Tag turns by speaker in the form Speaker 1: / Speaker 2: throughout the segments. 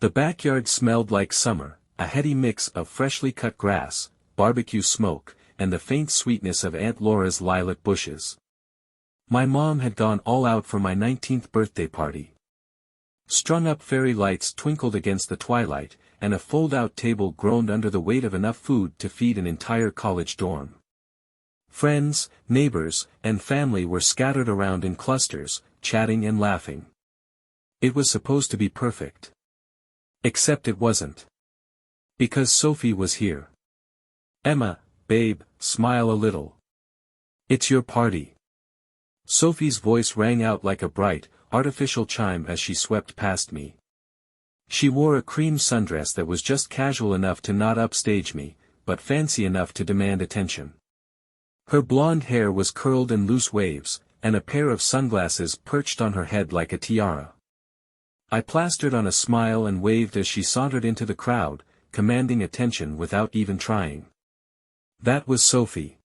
Speaker 1: The backyard smelled like summer, a heady mix of freshly cut grass, barbecue smoke, and the faint sweetness of Aunt Laura's lilac bushes. My mom had gone all out for my 19th birthday party. Strung-up fairy lights twinkled against the twilight, and a fold-out table groaned under the weight of enough food to feed an entire college dorm. Friends, neighbors, and family were scattered around in clusters, chatting and laughing. It was supposed to be perfect. Except it wasn't. Because Sophie was here. "Emma, babe, smile a little. It's your party." Sophie's voice rang out like a bright, artificial chime as she swept past me. She wore a cream sundress that was just casual enough to not upstage me, but fancy enough to demand attention. Her blonde hair was curled in loose waves, and a pair of sunglasses perched on her head like a tiara. I plastered on a smile and waved as she sauntered into the crowd, commanding attention without even trying. That was Sophie.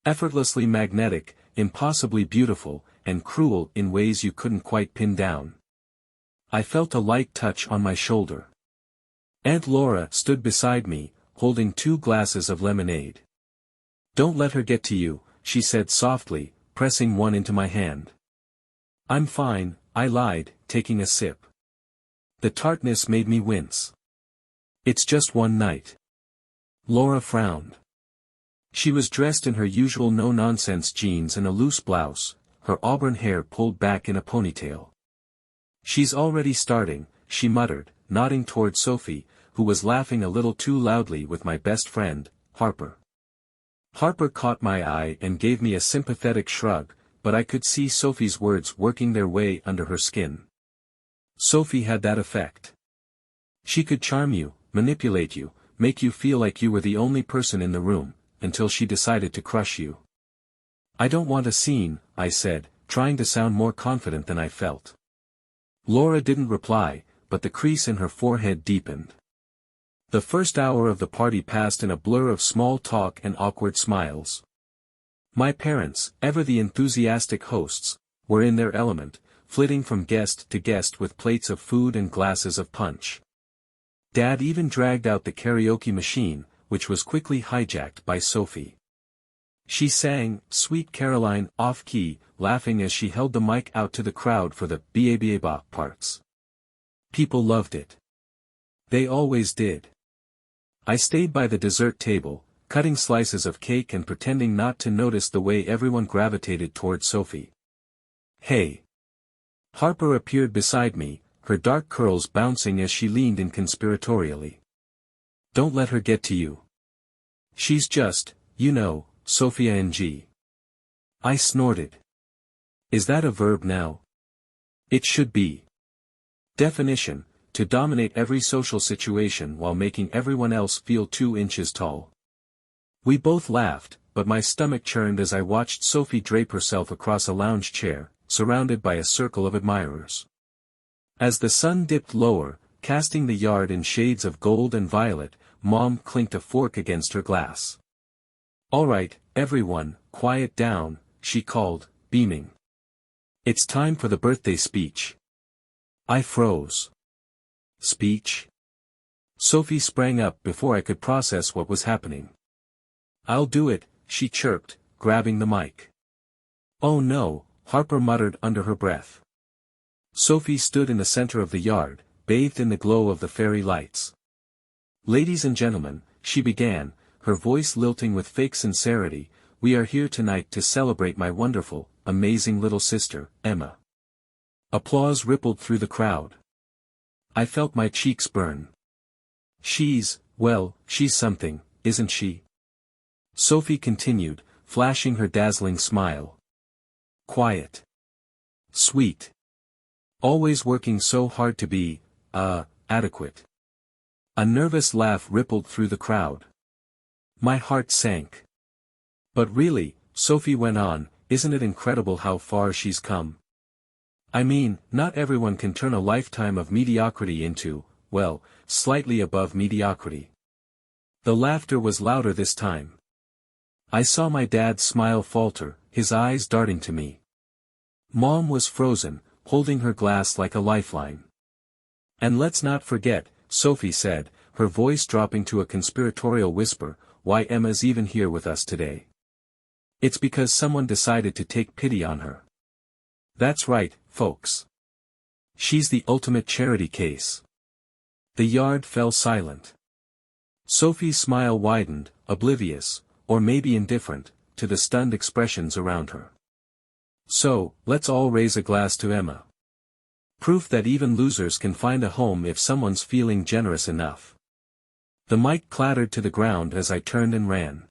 Speaker 1: Effortlessly magnetic, impossibly beautiful, and cruel in ways you couldn't quite pin down. I felt a light touch on my shoulder. Aunt Laura stood beside me, holding 2 glasses of lemonade. "Don't let her get to you," she said softly, pressing one into my hand. "I'm fine," I lied, taking a sip. The tartness made me wince. "It's just one night." Laura frowned. She was dressed in her usual no-nonsense jeans and a loose blouse, her auburn hair pulled back in a ponytail. "She's already starting," she muttered, nodding toward Sophie, who was laughing a little too loudly with my best friend, Harper. Harper caught my eye and gave me a sympathetic shrug, but I could see Sophie's words working their way under her skin. Sophie had that effect. She could charm you, manipulate you, make you feel like you were the only person in the room, until she decided to crush you. "I don't want a scene," I said, trying to sound more confident than I felt. Laura didn't reply, but the crease in her forehead deepened. The first hour of the party passed in a blur of small talk and awkward smiles. My parents, ever the enthusiastic hosts, were in their element, flitting from guest to guest with plates of food and glasses of punch. Dad even dragged out the karaoke machine, which was quickly hijacked by Sophie. She sang "Sweet Caroline" off-key, laughing as she held the mic out to the crowd for the "ba-ba-ba" parts. People loved it. They always did. I stayed by the dessert table, cutting slices of cake and pretending not to notice the way everyone gravitated toward Sophie. "Hey!" Harper appeared beside me, her dark curls bouncing as she leaned in conspiratorially. "Don't let her get to you. She's just, you know, Sophia Ng." I snorted. "Is that a verb now?" "It should be." Definition: to dominate every social situation while making everyone else feel 2 inches tall. We both laughed, but my stomach churned as I watched Sophie drape herself across a lounge chair, surrounded by a circle of admirers. As the sun dipped lower, casting the yard in shades of gold and violet, Mom clinked a fork against her glass. "All right, everyone, quiet down," she called, beaming. "It's time for the birthday speech." I froze. "Speech?" Sophie sprang up before I could process what was happening. "I'll do it," she chirped, grabbing the mic. "Oh no," Harper muttered under her breath. Sophie stood in the center of the yard, bathed in the glow of the fairy lights. "Ladies and gentlemen," she began, her voice lilting with fake sincerity, "we are here tonight to celebrate my wonderful, amazing little sister, Emma." Applause rippled through the crowd. I felt my cheeks burn. Well, she's something, isn't she?" Sophie continued, flashing her dazzling smile. "Quiet. Sweet. Always working so hard to be, adequate." A nervous laugh rippled through the crowd. My heart sank. "But really," Sophie went on, "isn't it incredible how far she's come? I mean, not everyone can turn a lifetime of mediocrity into, well, slightly above mediocrity." The laughter was louder this time. I saw my dad's smile falter, his eyes darting to me. Mom was frozen, holding her glass like a lifeline. And let's not forget, Sophie said, her voice dropping to a conspiratorial whisper, why Emma's even here with us today. It's because someone decided to take pity on her. That's right, folks. She's the ultimate charity case. The yard fell silent. Sophie's smile widened, oblivious, or maybe indifferent, to the stunned expressions around her. So, let's all raise a glass to Emma. Proof that even losers can find a home if someone's feeling generous enough. The mic clattered to the ground as I turned and ran.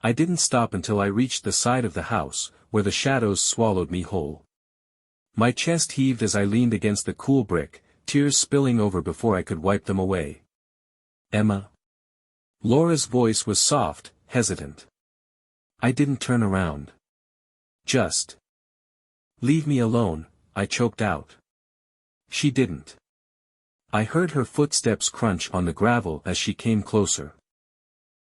Speaker 1: I didn't stop until I reached the side of the house, where the shadows swallowed me whole. My chest heaved as I leaned against the cool brick, tears spilling over before I could wipe them away. Emma? Laura's voice was soft, hesitant. I didn't turn around. Just. Leave me alone, I choked out. She didn't. I heard her footsteps crunch on the gravel as she came closer.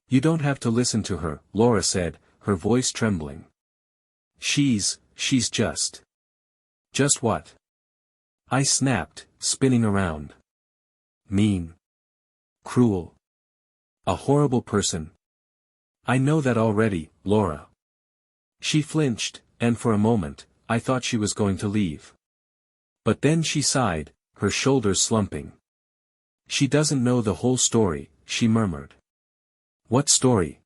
Speaker 1: You don't have to listen to her, Laura said, her voice trembling. She's just. Just what? I snapped, spinning around. Mean. Cruel. A horrible person. I know that already, Laura. She flinched, and for a moment, I thought she was going to leave. But then she sighed, her shoulders slumping. She doesn't know the whole story, she murmured. What story?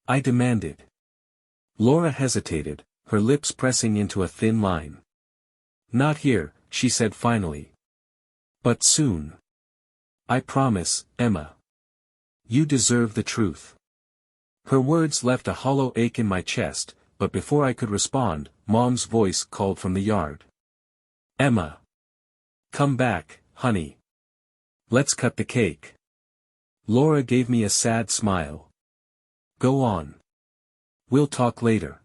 Speaker 1: I demanded. Laura hesitated, her lips pressing into a thin line. Not here, she said finally. But soon. I promise, Emma. You deserve the truth. Her words left a hollow ache in my chest, but before I could respond, Mom's voice called from the yard. Emma. Come back, honey. Let's cut the cake. Laura gave me a sad smile. Go on. We'll talk later.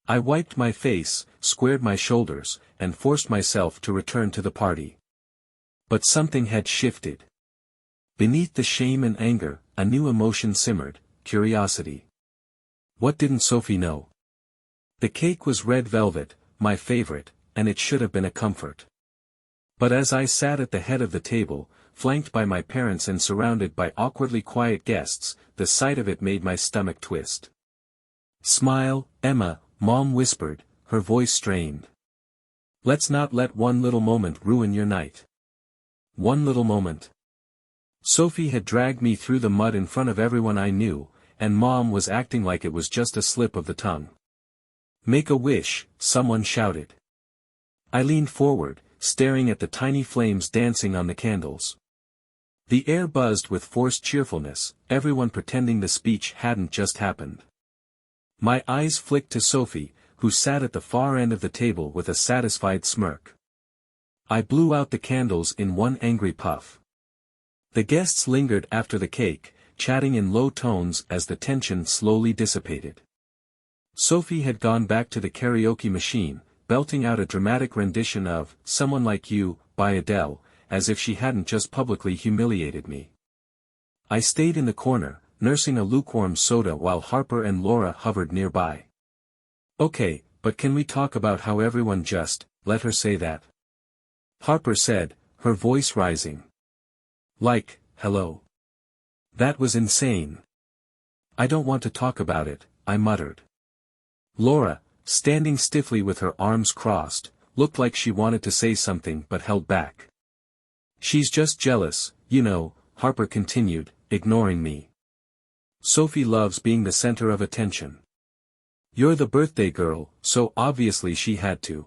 Speaker 1: I wiped my face, squared my shoulders, and forced myself to return to the party. But something had shifted. Beneath the shame and anger, a new emotion simmered, curiosity. What didn't Sophie know? The cake was red velvet, my favorite, and it should have been a comfort. But as I sat at the head of the table, flanked by my parents and surrounded by awkwardly quiet guests, the sight of it made my stomach twist. Smile, Emma, Mom whispered, her voice strained. Let's not let one little moment ruin your night. One little moment. Sophie had dragged me through the mud in front of everyone I knew, and Mom was acting like it was just a slip of the tongue. Make a wish, someone shouted. I leaned forward, staring at the tiny flames dancing on the candles. The air buzzed with forced cheerfulness, everyone pretending the speech hadn't just happened. My eyes flicked to Sophie, who sat at the far end of the table with a satisfied smirk. I blew out the candles in one angry puff. The guests lingered after the cake, chatting in low tones as the tension slowly dissipated. Sophie had gone back to the karaoke machine, belting out a dramatic rendition of Someone Like You, by Adele, as if she hadn't just publicly humiliated me. I stayed in the corner, nursing a lukewarm soda while Harper and Laura hovered nearby. Okay, but can we talk about how everyone just let her say that? Harper said, her voice rising. Like, hello. That was insane. I don't want to talk about it, I muttered. Laura, standing stiffly with her arms crossed, looked like she wanted to say something but held back. She's just jealous, you know, Harper continued, ignoring me. Sophie loves being the center of attention. You're the birthday girl, so obviously she had to.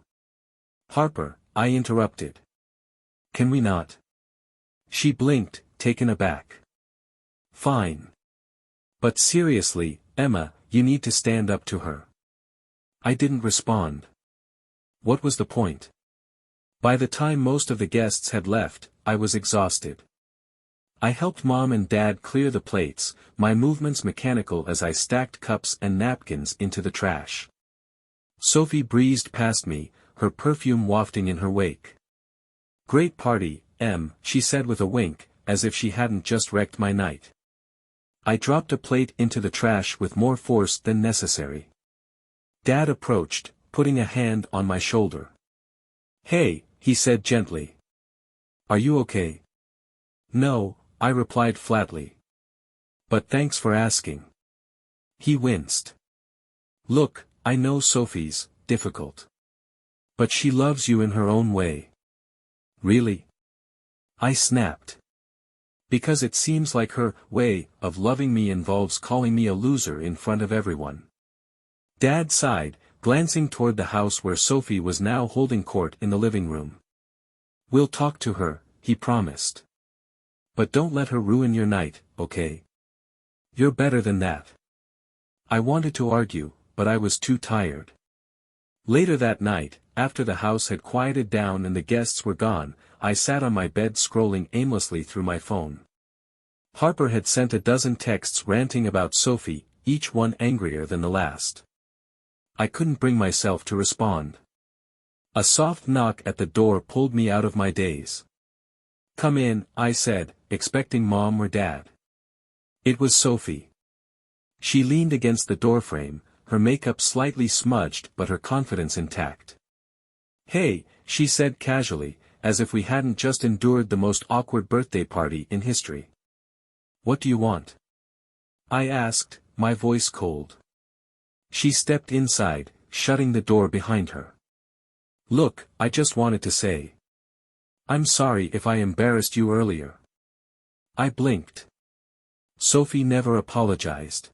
Speaker 1: Harper, I interrupted. Can we not? She blinked, taken aback. Fine. But seriously, Emma, you need to stand up to her. I didn't respond. What was the point? By the time most of the guests had left, I was exhausted. I helped Mom and Dad clear the plates, my movements mechanical as I stacked cups and napkins into the trash. Sophie breezed past me, her perfume wafting in her wake. Great party, Em, she said with a wink, as if she hadn't just wrecked my night. I dropped a plate into the trash with more force than necessary. Dad approached, putting a hand on my shoulder. Hey, he said gently. Are you okay? No, I replied flatly. But thanks for asking. He winced. Look, I know Sophie's difficult. But she loves you in her own way. Really? I snapped. Because it seems like her way of loving me involves calling me a loser in front of everyone. Dad sighed, glancing toward the house where Sophie was now holding court in the living room. We'll talk to her, he promised. But don't let her ruin your night, okay? You're better than that. I wanted to argue, but I was too tired. Later that night, after the house had quieted down and the guests were gone, I sat on my bed scrolling aimlessly through my phone. Harper had sent a dozen texts ranting about Sophie, each one angrier than the last. I couldn't bring myself to respond. A soft knock at the door pulled me out of my daze. Come in, I said, expecting Mom or Dad. It was Sophie. She leaned against the doorframe, her makeup slightly smudged but her confidence intact. Hey, she said casually, as if we hadn't just endured the most awkward birthday party in history. What do you want? I asked, my voice cold. She stepped inside, shutting the door behind her. Look, I just wanted to say. I'm sorry if I embarrassed you earlier. I blinked. Sophie never apologized.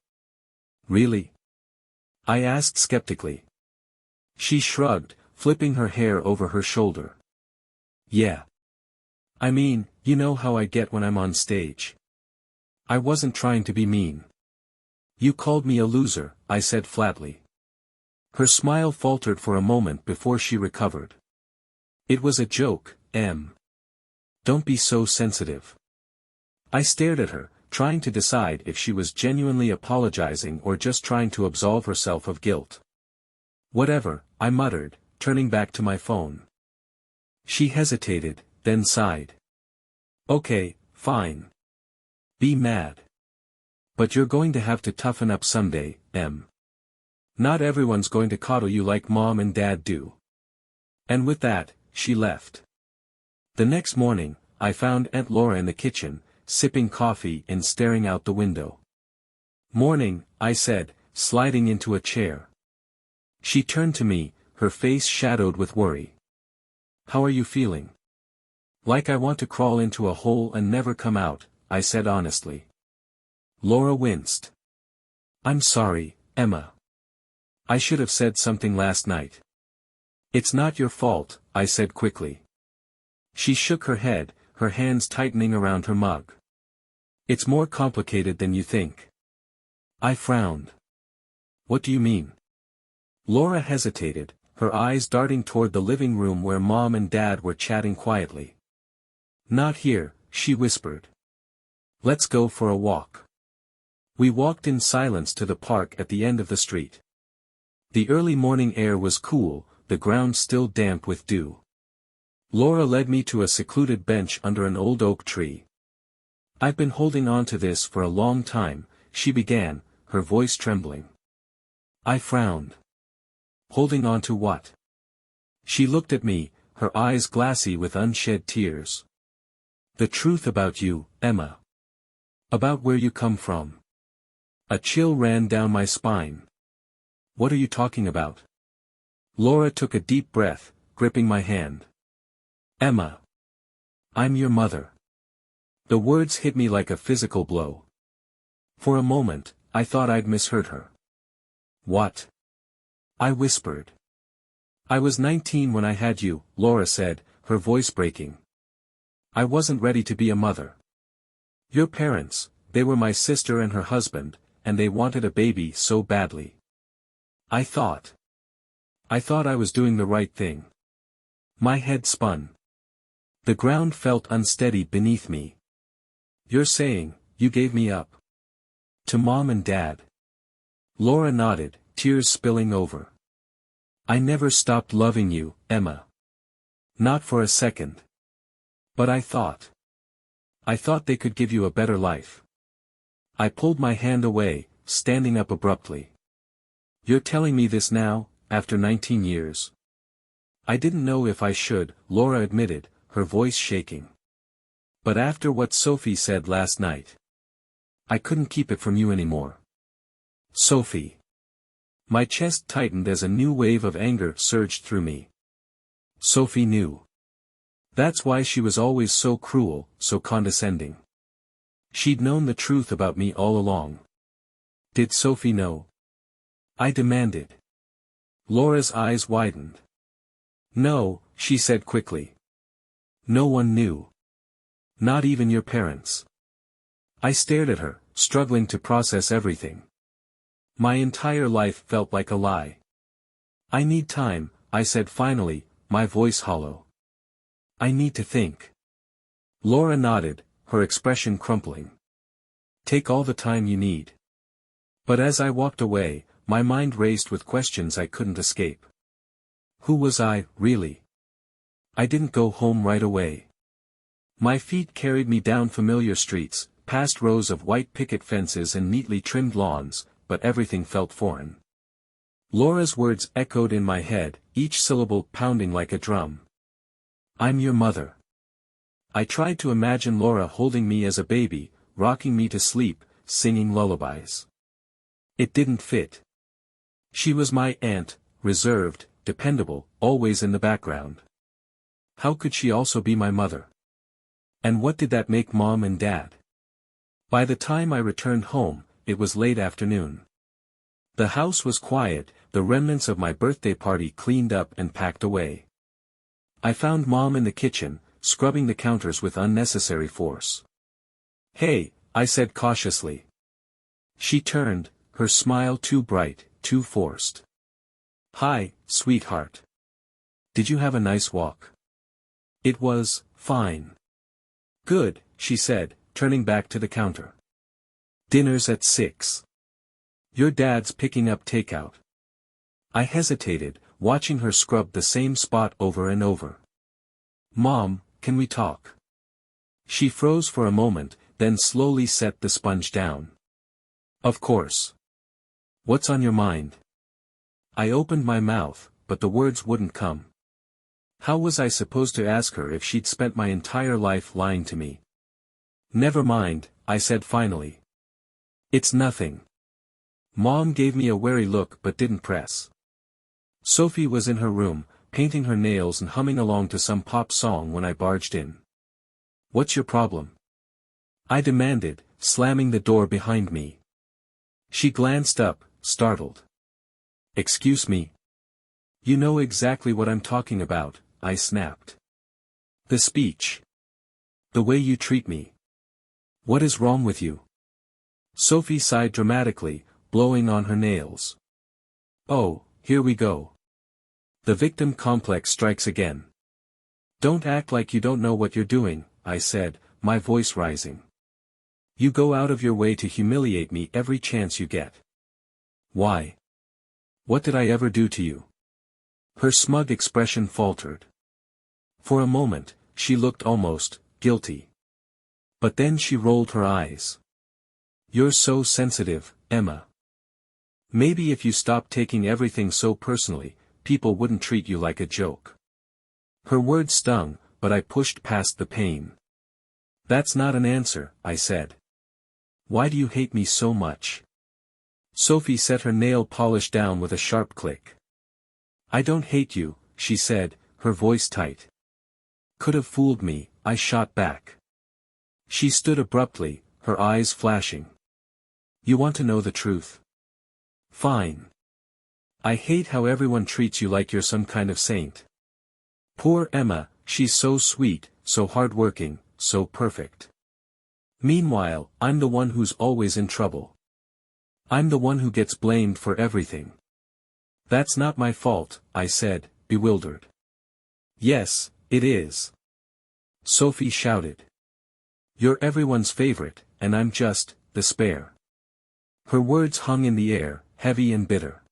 Speaker 1: Really? I asked skeptically. She shrugged, flipping her hair over her shoulder. Yeah. I mean, you know how I get when I'm on stage. I wasn't trying to be mean. You called me a loser, I said flatly. Her smile faltered for a moment before she recovered. It was a joke, Em. Don't be so sensitive. I stared at her, trying to decide if she was genuinely apologizing or just trying to absolve herself of guilt. Whatever, I muttered, turning back to my phone. She hesitated, then sighed. Okay, fine. Be mad. But you're going to have to toughen up someday, Em. Not everyone's going to coddle you like Mom and Dad do. And with that, she left. The next morning, I found Aunt Laura in the kitchen, sipping coffee and staring out the window. Morning, I said, sliding into a chair. She turned to me, her face shadowed with worry. How are you feeling? Like I want to crawl into a hole and never come out, I said honestly. Laura winced. I'm sorry, Emma. I should have said something last night. It's not your fault, I said quickly. She shook her head, her hands tightening around her mug. It's more complicated than you think. I frowned. What do you mean? Laura hesitated, her eyes darting toward the living room where Mom and Dad were chatting quietly. Not here, she whispered. Let's go for a walk. We walked in silence to the park at the end of the street. The early morning air was cool, the ground still damp with dew. Laura led me to a secluded bench under an old oak tree. I've been holding on to this for a long time, she began, her voice trembling. I frowned. Holding on to what? She looked at me, her eyes glassy with unshed tears. The truth about you, Emma. About where you come from. A chill ran down my spine. What are you talking about? Laura took a deep breath, gripping my hand. Emma. I'm your mother. The words hit me like a physical blow. For a moment, I thought I'd misheard her. What? I whispered. I was 19 when I had you, Laura said, her voice breaking. I wasn't ready to be a mother. Your parents, they were my sister and her husband, and they wanted a baby so badly. I thought I was doing the right thing. My head spun. The ground felt unsteady beneath me. You're saying, you gave me up? To Mom and Dad? Laura nodded, tears spilling over. I never stopped loving you, Emma. Not for a second. But I thought they could give you a better life. I pulled my hand away, standing up abruptly. You're telling me this now, after 19 years? I didn't know if I should, Laura admitted, her voice shaking. But after what Sophie said last night, I couldn't keep it from you anymore. Sophie. My chest tightened as a new wave of anger surged through me. Sophie knew. That's why she was always so cruel, so condescending. She'd known the truth about me all along. Did Sophie know? I demanded. Laura's eyes widened. No, she said quickly. No one knew. Not even your parents. I stared at her, struggling to process everything. My entire life felt like a lie. I need time, I said finally, my voice hollow. I need to think. Laura nodded, her expression crumpling. Take all the time you need. But as I walked away, my mind raced with questions I couldn't escape. Who was I, really? I didn't go home right away. My feet carried me down familiar streets, past rows of white picket fences and neatly trimmed lawns, but everything felt foreign. Laura's words echoed in my head, each syllable pounding like a drum. I'm your mother. I tried to imagine Laura holding me as a baby, rocking me to sleep, singing lullabies. It didn't fit. She was my aunt, reserved, dependable, always in the background. How could she also be my mother? And what did that make Mom and Dad? By the time I returned home, it was late afternoon. The house was quiet, the remnants of my birthday party cleaned up and packed away. I found Mom in the kitchen, scrubbing the counters with unnecessary force. Hey, I said cautiously. She turned, her smile too bright, too forced. Hi, sweetheart. Did you have a nice walk? It was, fine. Good, she said, turning back to the counter. Dinner's at 6. Your dad's picking up takeout. I hesitated, watching her scrub the same spot over and over. Mom, can we talk? She froze for a moment, then slowly set the sponge down. Of course. What's on your mind? I opened my mouth, but the words wouldn't come. How was I supposed to ask her if she'd spent my entire life lying to me? Never mind, I said finally. It's nothing. Mom gave me a wary look but didn't press. Sophie was in her room, painting her nails and humming along to some pop song when I barged in. What's your problem? I demanded, slamming the door behind me. She glanced up, startled. Excuse me. You know exactly what I'm talking about, I snapped. The speech. The way you treat me. What is wrong with you? Sophie sighed dramatically, blowing on her nails. Oh, here we go. The victim complex strikes again. Don't act like you don't know what you're doing, I said, my voice rising. You go out of your way to humiliate me every chance you get. Why? What did I ever do to you? Her smug expression faltered. For a moment, she looked almost guilty. But then she rolled her eyes. You're so sensitive, Emma. Maybe if you stopped taking everything so personally, people wouldn't treat you like a joke. Her words stung, but I pushed past the pain. That's not an answer, I said. Why do you hate me so much? Sophie set her nail polish down with a sharp click. I don't hate you, she said, her voice tight. Could have fooled me, I shot back. She stood abruptly, her eyes flashing. You want to know the truth? Fine. I hate how everyone treats you like you're some kind of saint. Poor Emma, she's so sweet, so hardworking, so perfect. Meanwhile, I'm the one who's always in trouble. I'm the one who gets blamed for everything. That's not my fault, I said, bewildered. Yes, it is. Sophie shouted. You're everyone's favorite, and I'm just, the spare. Her words hung in the air, heavy and bitter.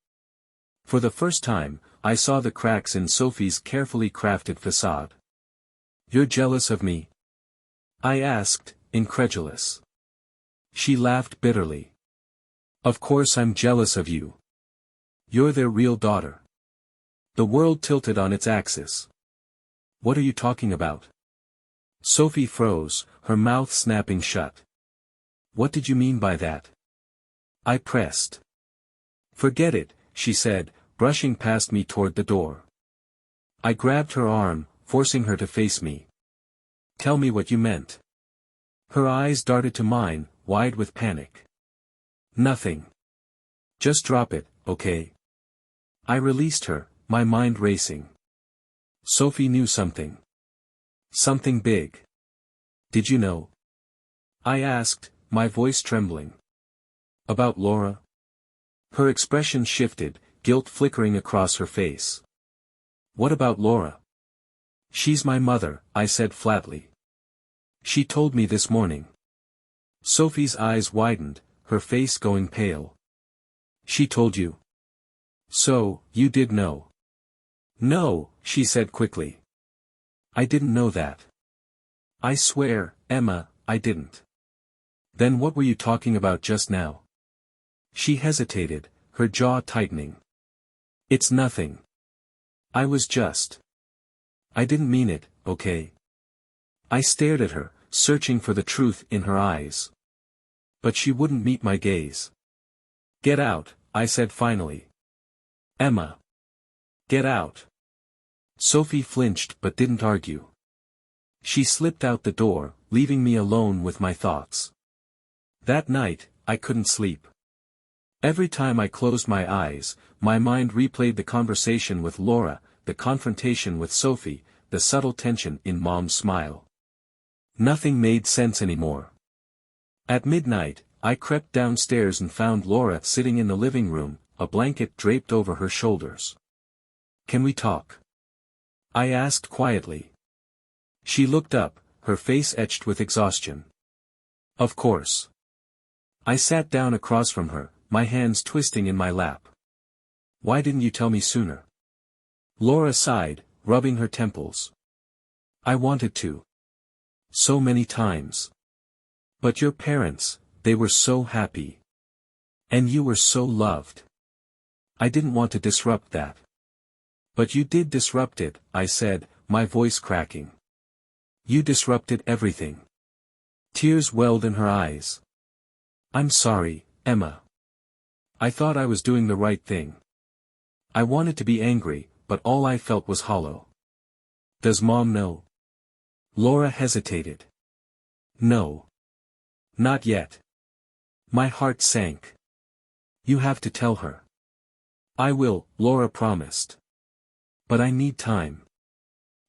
Speaker 1: For the first time, I saw the cracks in Sophie's carefully crafted facade. You're jealous of me? I asked, incredulous. She laughed bitterly. Of course I'm jealous of you. You're their real daughter. The world tilted on its axis. What are you talking about? Sophie froze, her mouth snapping shut. What did you mean by that? I pressed. Forget it, she said, brushing past me toward the door. I grabbed her arm, forcing her to face me. Tell me what you meant. Her eyes darted to mine, wide with panic. Nothing. Just drop it, okay? I released her, my mind racing. Sophie knew something. Something big. Did you know? I asked, my voice trembling. About Laura? Her expression shifted, guilt flickering across her face. What about Laura? She's my mother, I said flatly. She told me this morning. Sophie's eyes widened, her face going pale. She told you? So, you did know? No, she said quickly. I didn't know that. I swear, Emma, I didn't. Then what were you talking about just now? She hesitated, her jaw tightening. It's nothing. I was just. I didn't mean it, okay? I stared at her, searching for the truth in her eyes. But she wouldn't meet my gaze. Get out, I said finally. Emma. Get out. Sophie flinched but didn't argue. She slipped out the door, leaving me alone with my thoughts. That night, I couldn't sleep. Every time I closed my eyes, my mind replayed the conversation with Laura, the confrontation with Sophie, the subtle tension in Mom's smile. Nothing made sense anymore. At midnight, I crept downstairs and found Laura sitting in the living room, a blanket draped over her shoulders. Can we talk? I asked quietly. She looked up, her face etched with exhaustion. Of course. I sat down across from her, my hands twisting in my lap. Why didn't you tell me sooner? Laura sighed, rubbing her temples. I wanted to. So many times. But your parents, they were so happy. And you were so loved. I didn't want to disrupt that. But you did disrupt it, I said, my voice cracking. You disrupted everything. Tears welled in her eyes. I'm sorry, Emma. I thought I was doing the right thing. I wanted to be angry, but all I felt was hollow. Does Mom know? Laura hesitated. No. Not yet. My heart sank. You have to tell her. I will, Laura promised. But I need time.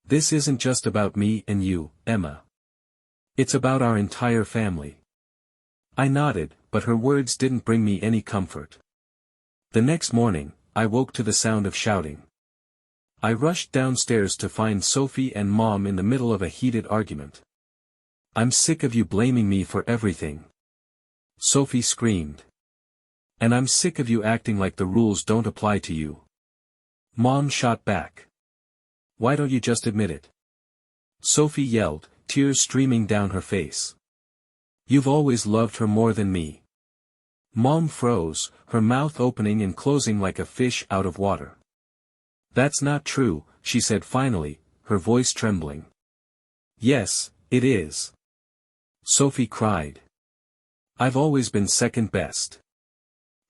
Speaker 1: This isn't just about me and you, Emma. It's about our entire family. I nodded, but her words didn't bring me any comfort. The next morning, I woke to the sound of shouting. I rushed downstairs to find Sophie and Mom in the middle of a heated argument. I'm sick of you blaming me for everything. Sophie screamed. And I'm sick of you acting like the rules don't apply to you. Mom shot back. Why don't you just admit it? Sophie yelled, tears streaming down her face. You've always loved her more than me. Mom froze, her mouth opening and closing like a fish out of water. That's not true, she said finally, her voice trembling. Yes, it is. Sophie cried. I've always been second best.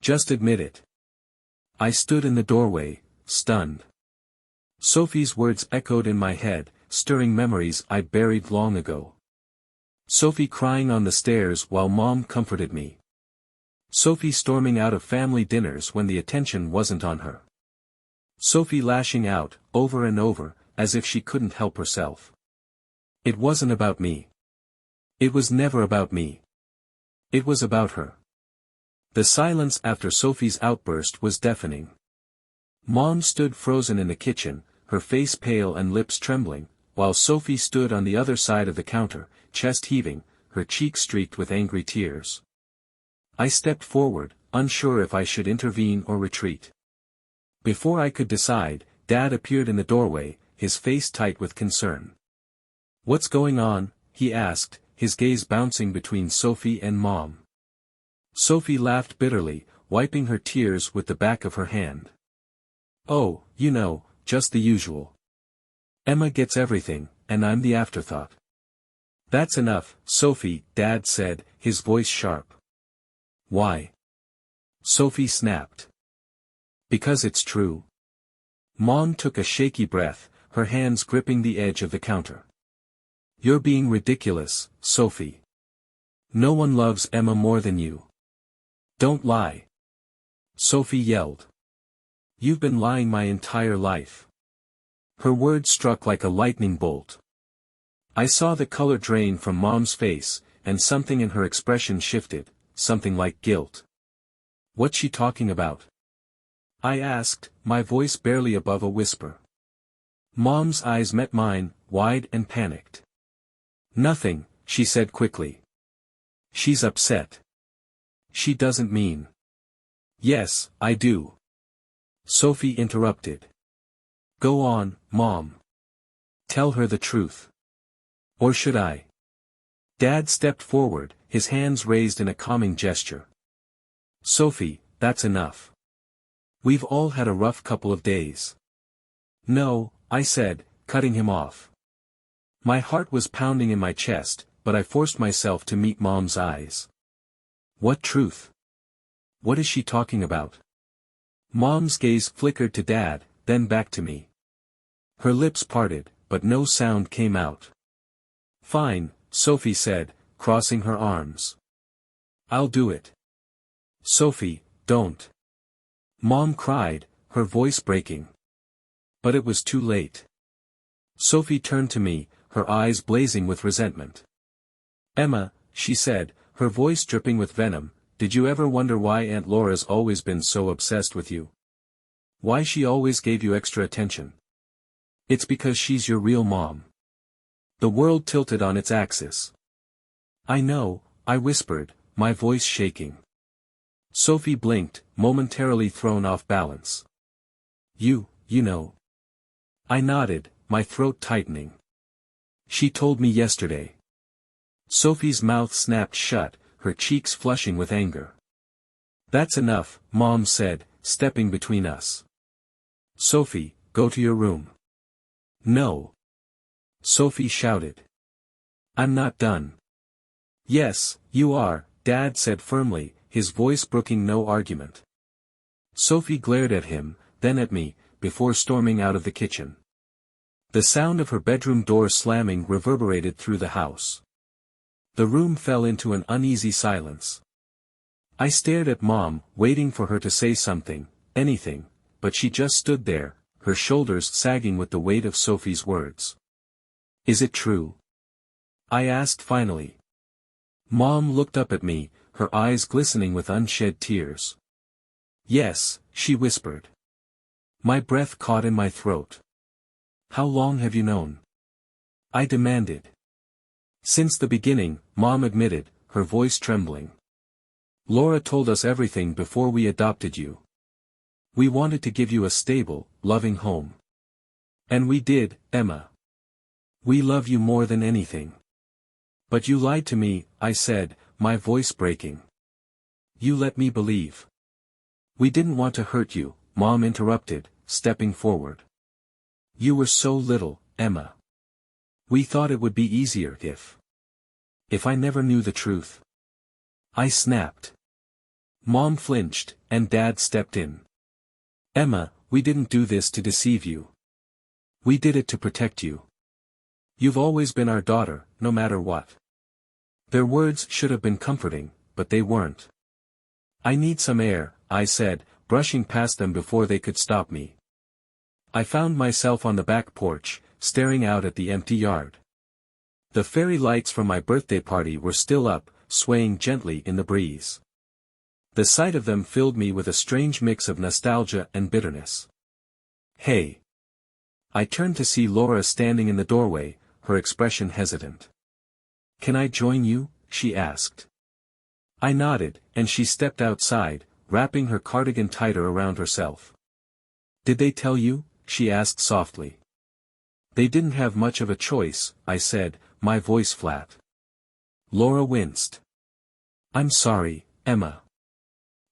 Speaker 1: Just admit it. I stood in the doorway, stunned. Sophie's words echoed in my head, stirring memories I buried long ago. Sophie crying on the stairs while Mom comforted me. Sophie storming out of family dinners when the attention wasn't on her. Sophie lashing out, over and over, as if she couldn't help herself. It wasn't about me. It was never about me. It was about her. The silence after Sophie's outburst was deafening. Mom stood frozen in the kitchen, her face pale and lips trembling, while Sophie stood on the other side of the counter, chest heaving, her cheeks streaked with angry tears. I stepped forward, unsure if I should intervene or retreat. Before I could decide, Dad appeared in the doorway, his face tight with concern. What's going on? He asked, his gaze bouncing between Sophie and Mom. Sophie laughed bitterly, wiping her tears with the back of her hand. Oh, you know, just the usual. Emma gets everything, and I'm the afterthought. That's enough, Sophie, Dad said, his voice sharp. Why? Sophie snapped. Because it's true. Mom took a shaky breath, her hands gripping the edge of the counter. You're being ridiculous, Sophie. No one loves Emma more than you. Don't lie. Sophie yelled. You've been lying my entire life. Her words struck like a lightning bolt. I saw the color drain from Mom's face, and something in her expression shifted, something like guilt. What's she talking about? I asked, my voice barely above a whisper. Mom's eyes met mine, wide and panicked. Nothing, she said quickly. She's upset. She doesn't mean. Yes, I do. Sophie interrupted. Go on, Mom. Tell her the truth. Or should I? Dad stepped forward, his hands raised in a calming gesture. Sophie, that's enough. We've all had a rough couple of days. No, I said, cutting him off. My heart was pounding in my chest, but I forced myself to meet Mom's eyes. What truth? What is she talking about? Mom's gaze flickered to Dad, then back to me. Her lips parted, but no sound came out. Fine, Sophie said, crossing her arms. I'll do it. Sophie, don't. Mom cried, her voice breaking. But it was too late. Sophie turned to me, her eyes blazing with resentment. Emma, she said, her voice dripping with venom, did you ever wonder why Aunt Laura's always been so obsessed with you? Why she always gave you extra attention? It's because she's your real mom. The world tilted on its axis. I know, I whispered, my voice shaking. Sophie blinked, momentarily thrown off balance. You know. I nodded, my throat tightening. She told me yesterday. Sophie's mouth snapped shut, her cheeks flushing with anger. That's enough, Mom said, stepping between us. Sophie, go to your room. No. Sophie shouted. I'm not done. Yes, you are, Dad said firmly, his voice brooking no argument. Sophie glared at him, then at me, before storming out of the kitchen. The sound of her bedroom door slamming reverberated through the house. The room fell into an uneasy silence. I stared at Mom, waiting for her to say something, anything, but she just stood there, her shoulders sagging with the weight of Sophie's words. Is it true? I asked finally. Mom looked up at me, her eyes glistening with unshed tears. Yes, she whispered. My breath caught in my throat. How long have you known? I demanded. Since the beginning, Mom admitted, her voice trembling. Laura told us everything before we adopted you. We wanted to give you a stable, loving home. And we did, Emma. We love you more than anything. But you lied to me, I said, my voice breaking. You let me believe. We didn't want to hurt you, Mom interrupted, stepping forward. You were so little, Emma. We thought it would be easier if I never knew the truth. I snapped. Mom flinched, and Dad stepped in. Emma, we didn't do this to deceive you. We did it to protect you. You've always been our daughter, no matter what. Their words should have been comforting, but they weren't. I need some air, I said, brushing past them before they could stop me. I found myself on the back porch, staring out at the empty yard. The fairy lights from my birthday party were still up, swaying gently in the breeze. The sight of them filled me with a strange mix of nostalgia and bitterness. Hey! I turned to see Laura standing in the doorway, her expression hesitant. Can I join you? She asked. I nodded, and she stepped outside, wrapping her cardigan tighter around herself. Did they tell you? She asked softly. They didn't have much of a choice, I said, my voice flat. Laura winced. I'm sorry, Emma.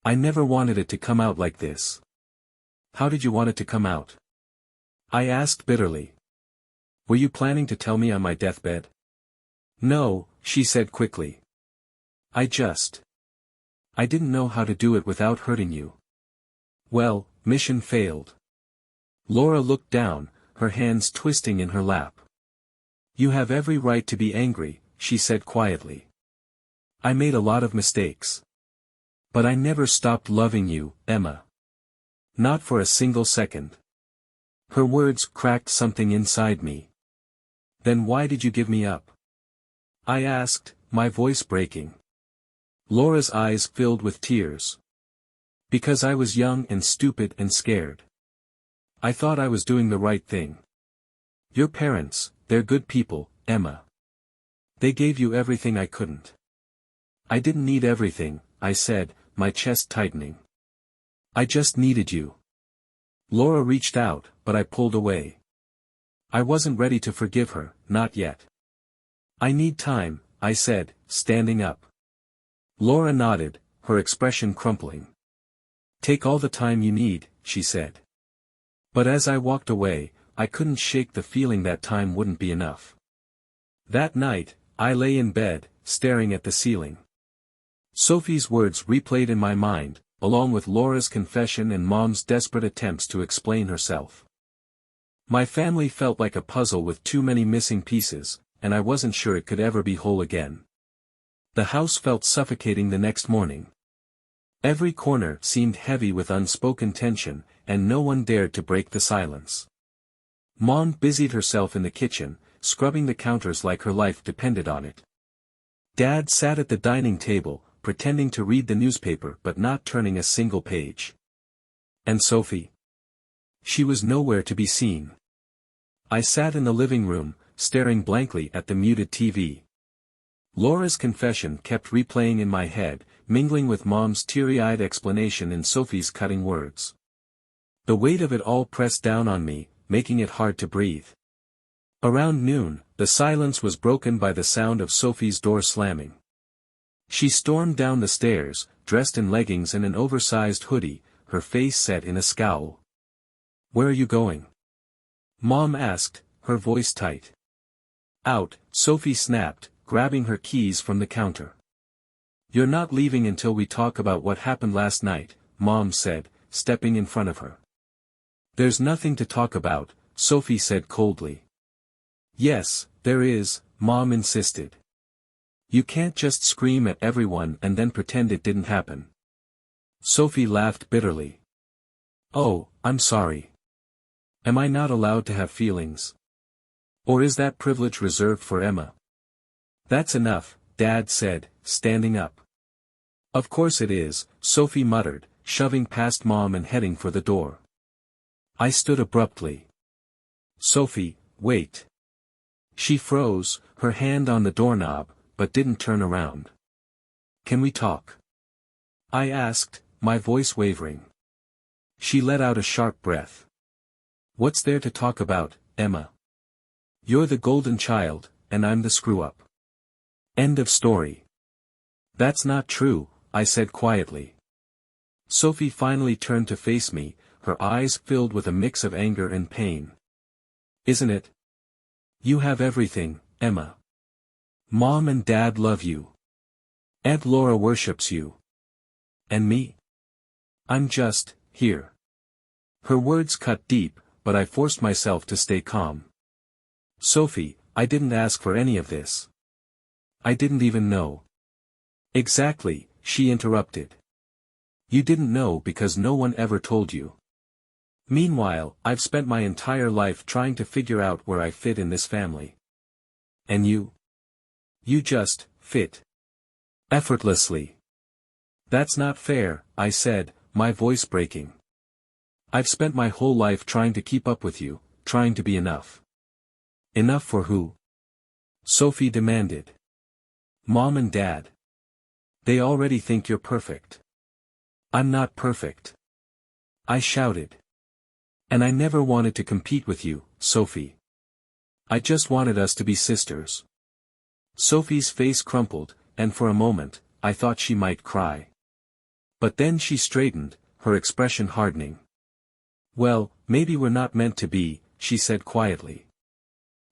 Speaker 1: I never wanted it to come out like this. How did you want it to come out? I asked bitterly. Were you planning to tell me on my deathbed? No, she said quickly. I didn't know how to do it without hurting you. Well, mission failed. Laura looked down, her hands twisting in her lap. You have every right to be angry, she said quietly. I made a lot of mistakes. But I never stopped loving you, Emma. Not for a single second. Her words cracked something inside me. Then why did you give me up? I asked, my voice breaking. Laura's eyes filled with tears. Because I was young and stupid and scared. I thought I was doing the right thing. Your parents, they're good people, Emma. They gave you everything I couldn't. I didn't need everything, I said, my chest tightening. I just needed you. Laura reached out, but I pulled away. I wasn't ready to forgive her, not yet. I need time, I said, standing up. Laura nodded, her expression crumpling. Take all the time you need, she said. But as I walked away, I couldn't shake the feeling that time wouldn't be enough. That night, I lay in bed, staring at the ceiling. Sophie's words replayed in my mind, along with Laura's confession and Mom's desperate attempts to explain herself. My family felt like a puzzle with too many missing pieces, and I wasn't sure it could ever be whole again. The house felt suffocating the next morning. Every corner seemed heavy with unspoken tension, and no one dared to break the silence. Mom busied herself in the kitchen, scrubbing the counters like her life depended on it. Dad sat at the dining table, pretending to read the newspaper but not turning a single page. And Sophie? She was nowhere to be seen. I sat in the living room, staring blankly at the muted TV. Laura's confession kept replaying in my head, mingling with Mom's teary-eyed explanation and Sophie's cutting words. The weight of it all pressed down on me, making it hard to breathe. Around noon, the silence was broken by the sound of Sophie's door slamming. She stormed down the stairs, dressed in leggings and an oversized hoodie, her face set in a scowl. Where are you going? Mom asked, her voice tight. Out, Sophie snapped, grabbing her keys from the counter. You're not leaving until we talk about what happened last night, Mom said, stepping in front of her. There's nothing to talk about, Sophie said coldly. Yes, there is, Mom insisted. You can't just scream at everyone and then pretend it didn't happen. Sophie laughed bitterly. Oh, I'm sorry. Am I not allowed to have feelings? Or is that privilege reserved for Emma? That's enough, Dad said, standing up. Of course it is, Sophie muttered, shoving past Mom and heading for the door. I stood abruptly. Sophie, wait. She froze, her hand on the doorknob, but didn't turn around. Can we talk? I asked, my voice wavering. She let out a sharp breath. What's there to talk about, Emma? You're the golden child, and I'm the screw-up. End of story. That's not true, I said quietly. Sophie finally turned to face me, her eyes filled with a mix of anger and pain. Isn't it? You have everything, Emma. Mom and Dad love you. Aunt Laura worships you. And me? I'm just, here. Her words cut deep, but I forced myself to stay calm. Sophie, I didn't ask for any of this. I didn't even know. Exactly, she interrupted. You didn't know because no one ever told you. Meanwhile, I've spent my entire life trying to figure out where I fit in this family. And you? You just, fit. Effortlessly. That's not fair, I said, my voice breaking. I've spent my whole life trying to keep up with you, trying to be enough. Enough for who? Sophie demanded. Mom and Dad. They already think you're perfect. I'm not perfect. I shouted. And I never wanted to compete with you, Sophie. I just wanted us to be sisters. Sophie's face crumpled, and for a moment, I thought she might cry. But then she straightened, her expression hardening. Well, maybe we're not meant to be, she said quietly.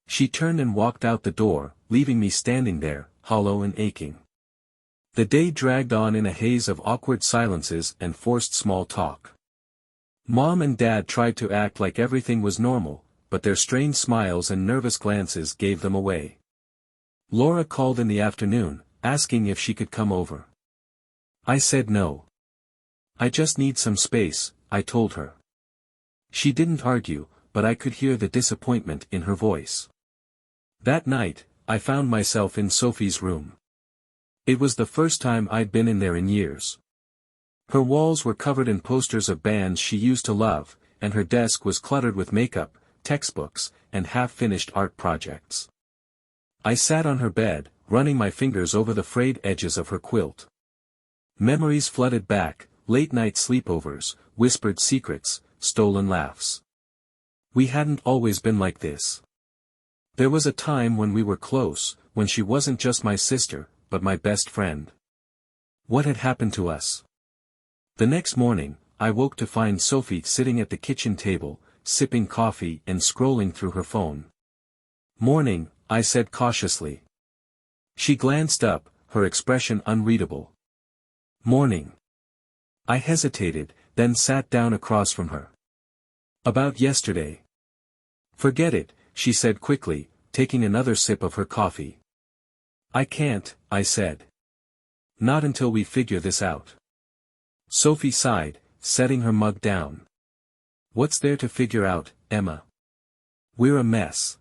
Speaker 1: She turned and walked out the door, leaving me standing there, hollow and aching. The day dragged on in a haze of awkward silences and forced small talk. Mom and Dad tried to act like everything was normal, but their strained smiles and nervous glances gave them away. Laura called in the afternoon, asking if she could come over. I said no. I just need some space, I told her. She didn't argue, but I could hear the disappointment in her voice. That night, I found myself in Sophie's room. It was the first time I'd been in there in years. Her walls were covered in posters of bands she used to love, and her desk was cluttered with makeup, textbooks, and half-finished art projects. I sat on her bed, running my fingers over the frayed edges of her quilt. Memories flooded back, late-night sleepovers, whispered secrets, stolen laughs. We hadn't always been like this. There was a time when we were close, when she wasn't just my sister, but my best friend. What had happened to us? The next morning, I woke to find Sophie sitting at the kitchen table, sipping coffee and scrolling through her phone. "Morning," I said cautiously. She glanced up, her expression unreadable. "Morning." I hesitated, then sat down across from her. "About yesterday." "Forget it," she said quickly, taking another sip of her coffee. "I can't," I said. "Not until we figure this out." Sophie sighed, setting her mug down. "What's there to figure out, Emma? We're a mess."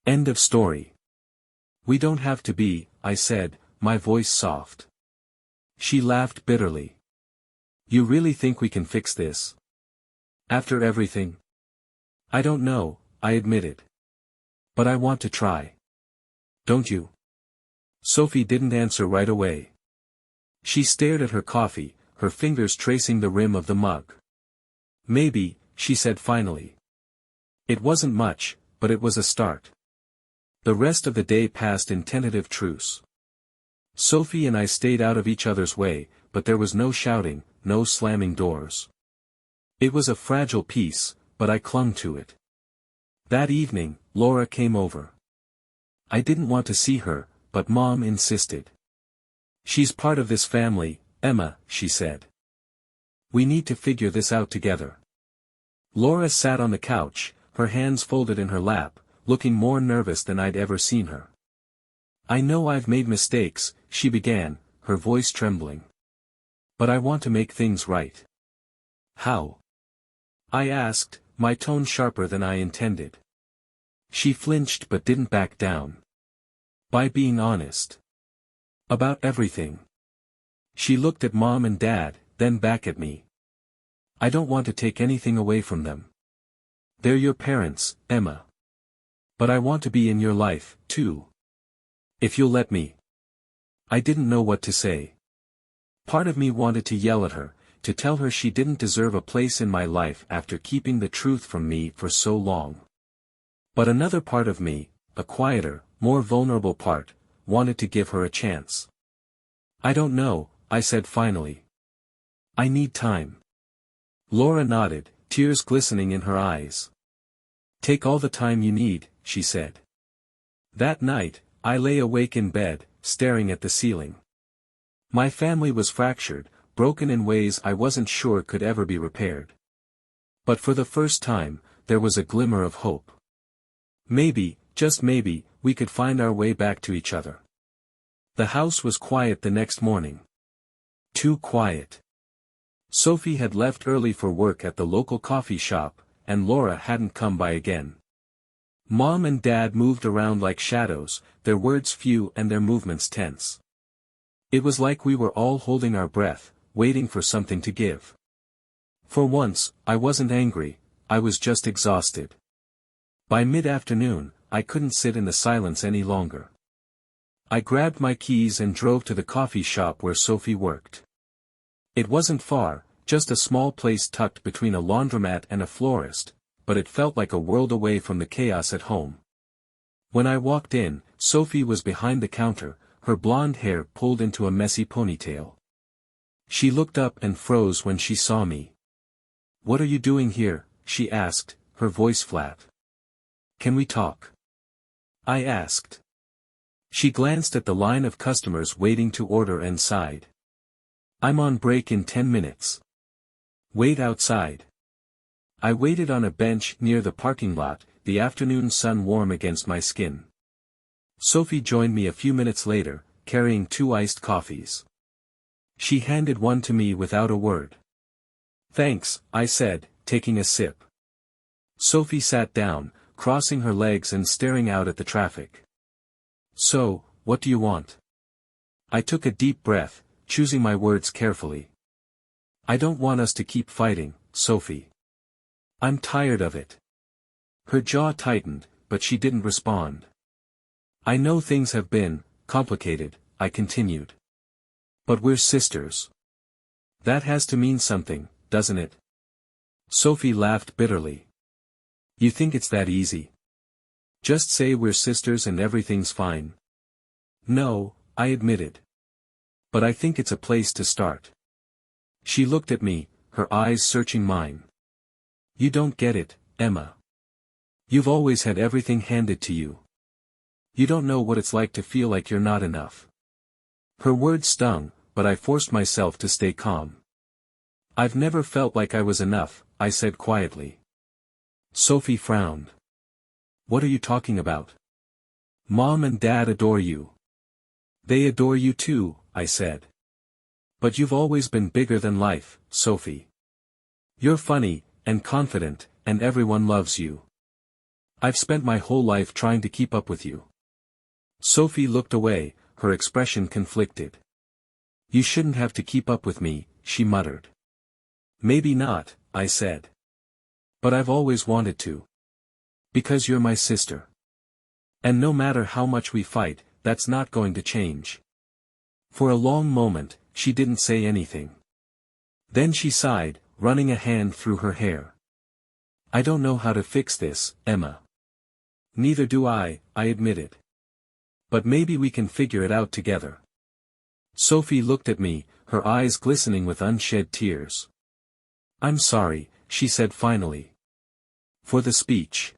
Speaker 1: End of story. "We don't have to be," I said, my voice soft. She laughed bitterly. "You really think we can fix this? After everything?" "I don't know," I admitted. "But I want to try." "Don't you?" Sophie didn't answer right away. She stared at her coffee, her fingers tracing the rim of the mug. "Maybe," she said finally. It wasn't much, but it was a start. The rest of the day passed in tentative truce. Sophie and I stayed out of each other's way, but there was no shouting, no slamming doors. It was a fragile peace, but I clung to it. That evening, Laura came over. I didn't want to see her, but Mom insisted. "She's part of this family, Emma," she said. "We need to figure this out together." Laura sat on the couch, her hands folded in her lap, looking more nervous than I'd ever seen her. "I know I've made mistakes," she began, her voice trembling. "But I want to make things right." "How?" I asked, my tone sharper than I intended. She flinched but didn't back down. "By being honest. About everything." She looked at Mom and Dad, then back at me. "I don't want to take anything away from them. They're your parents, Emma. But I want to be in your life, too. If you'll let me." I didn't know what to say. Part of me wanted to yell at her, to tell her she didn't deserve a place in my life after keeping the truth from me for so long. But another part of me, a quieter, more vulnerable part, wanted to give her a chance. "I don't know," I said finally. "I need time." Laura nodded, tears glistening in her eyes. "Take all the time you need," she said. That night, I lay awake in bed, staring at the ceiling. My family was fractured, broken in ways I wasn't sure could ever be repaired. But for the first time, there was a glimmer of hope. Maybe, just maybe, we could find our way back to each other. The house was quiet the next morning. Too quiet. Sophie had left early for work at the local coffee shop, and Laura hadn't come by again. Mom and Dad moved around like shadows, their words few and their movements tense. It was like we were all holding our breath, waiting for something to give. For once, I wasn't angry, I was just exhausted. By mid-afternoon, I couldn't sit in the silence any longer. I grabbed my keys and drove to the coffee shop where Sophie worked. It wasn't far, just a small place tucked between a laundromat and a florist, but it felt like a world away from the chaos at home. When I walked in, Sophie was behind the counter, her blonde hair pulled into a messy ponytail. She looked up and froze when she saw me. "What are you doing here?" she asked, her voice flat. "Can we talk?" I asked. She glanced at the line of customers waiting to order and sighed. I'm on break in 10 minutes. Wait outside. I waited on a bench near the parking lot, the afternoon sun warm against my skin. Sophie joined me a few minutes later, carrying 2 iced coffees. She handed one to me without a word. Thanks, I said, taking a sip. Sophie sat down, crossing her legs and staring out at the traffic. So, what do you want? I took a deep breath, choosing my words carefully. I don't want us to keep fighting, Sophie. I'm tired of it. Her jaw tightened, but she didn't respond. I know things have been complicated, I continued. But we're sisters. That has to mean something, doesn't it? Sophie laughed bitterly. You think it's that easy? Just say we're sisters and everything's fine. No, I admitted. But I think it's a place to start. She looked at me, her eyes searching mine. You don't get it, Emma. You've always had everything handed to you. You don't know what it's like to feel like you're not enough. Her words stung, but I forced myself to stay calm. I've never felt like I was enough, I said quietly. Sophie frowned. What are you talking about? Mom and Dad adore you. They adore you too, I said. But you've always been bigger than life, Sophie. You're funny, and confident, and everyone loves you. I've spent my whole life trying to keep up with you. Sophie looked away, her expression conflicted. You shouldn't have to keep up with me, she muttered. Maybe not, I said. But I've always wanted to. Because you're my sister. And no matter how much we fight, that's not going to change. For a long moment, she didn't say anything. Then she sighed, running a hand through her hair. I don't know how to fix this, Emma. Neither do I admitted. But maybe we can figure it out together. Sophie looked at me, her eyes glistening with unshed tears. I'm sorry, she said finally. For the speech.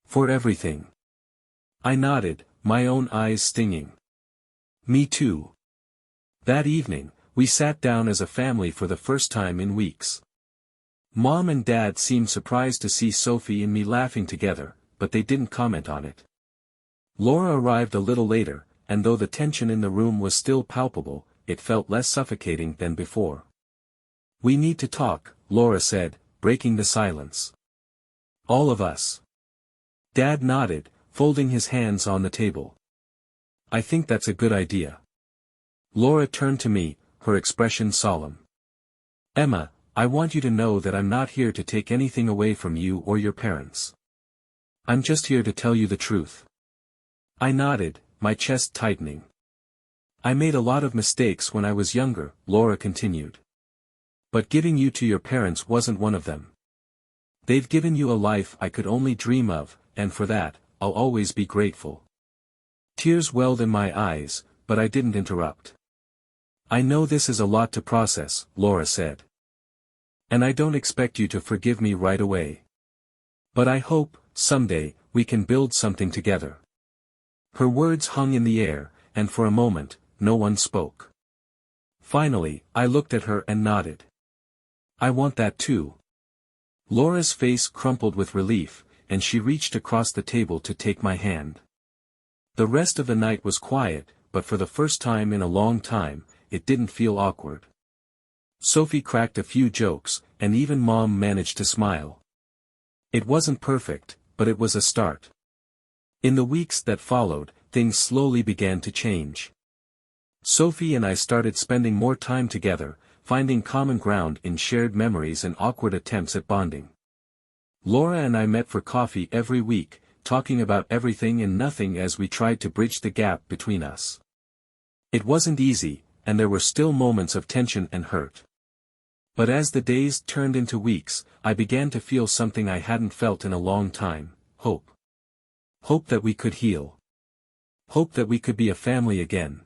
Speaker 1: For everything. I nodded, my own eyes stinging. Me too. That evening, we sat down as a family for the first time in weeks. Mom and Dad seemed surprised to see Sophie and me laughing together, but they didn't comment on it. Laura arrived a little later, and though the tension in the room was still palpable, it felt less suffocating than before. We need to talk, Laura said, breaking the silence. All of us. Dad nodded, folding his hands on the table. I think that's a good idea. Laura turned to me, her expression solemn. Emma, I want you to know that I'm not here to take anything away from you or your parents. I'm just here to tell you the truth. I nodded, my chest tightening. I made a lot of mistakes when I was younger, Laura continued. But giving you to your parents wasn't one of them. They've given you a life I could only dream of, and for that, I'll always be grateful. Tears welled in my eyes, but I didn't interrupt. I know this is a lot to process, Laura said. And I don't expect you to forgive me right away. But I hope, someday, we can build something together. Her words hung in the air, and for a moment, no one spoke. Finally, I looked at her and nodded. I want that too. Laura's face crumpled with relief, and she reached across the table to take my hand. The rest of the night was quiet, but for the first time in a long time, it didn't feel awkward. Sophie cracked a few jokes, and even Mom managed to smile. It wasn't perfect, but it was a start. In the weeks that followed, things slowly began to change. Sophie and I started spending more time together, finding common ground in shared memories and awkward attempts at bonding. Laura and I met for coffee every week, talking about everything and nothing as we tried to bridge the gap between us. It wasn't easy, and there were still moments of tension and hurt. But as the days turned into weeks, I began to feel something I hadn't felt in a long time, hope. Hope that we could heal. Hope that we could be a family again.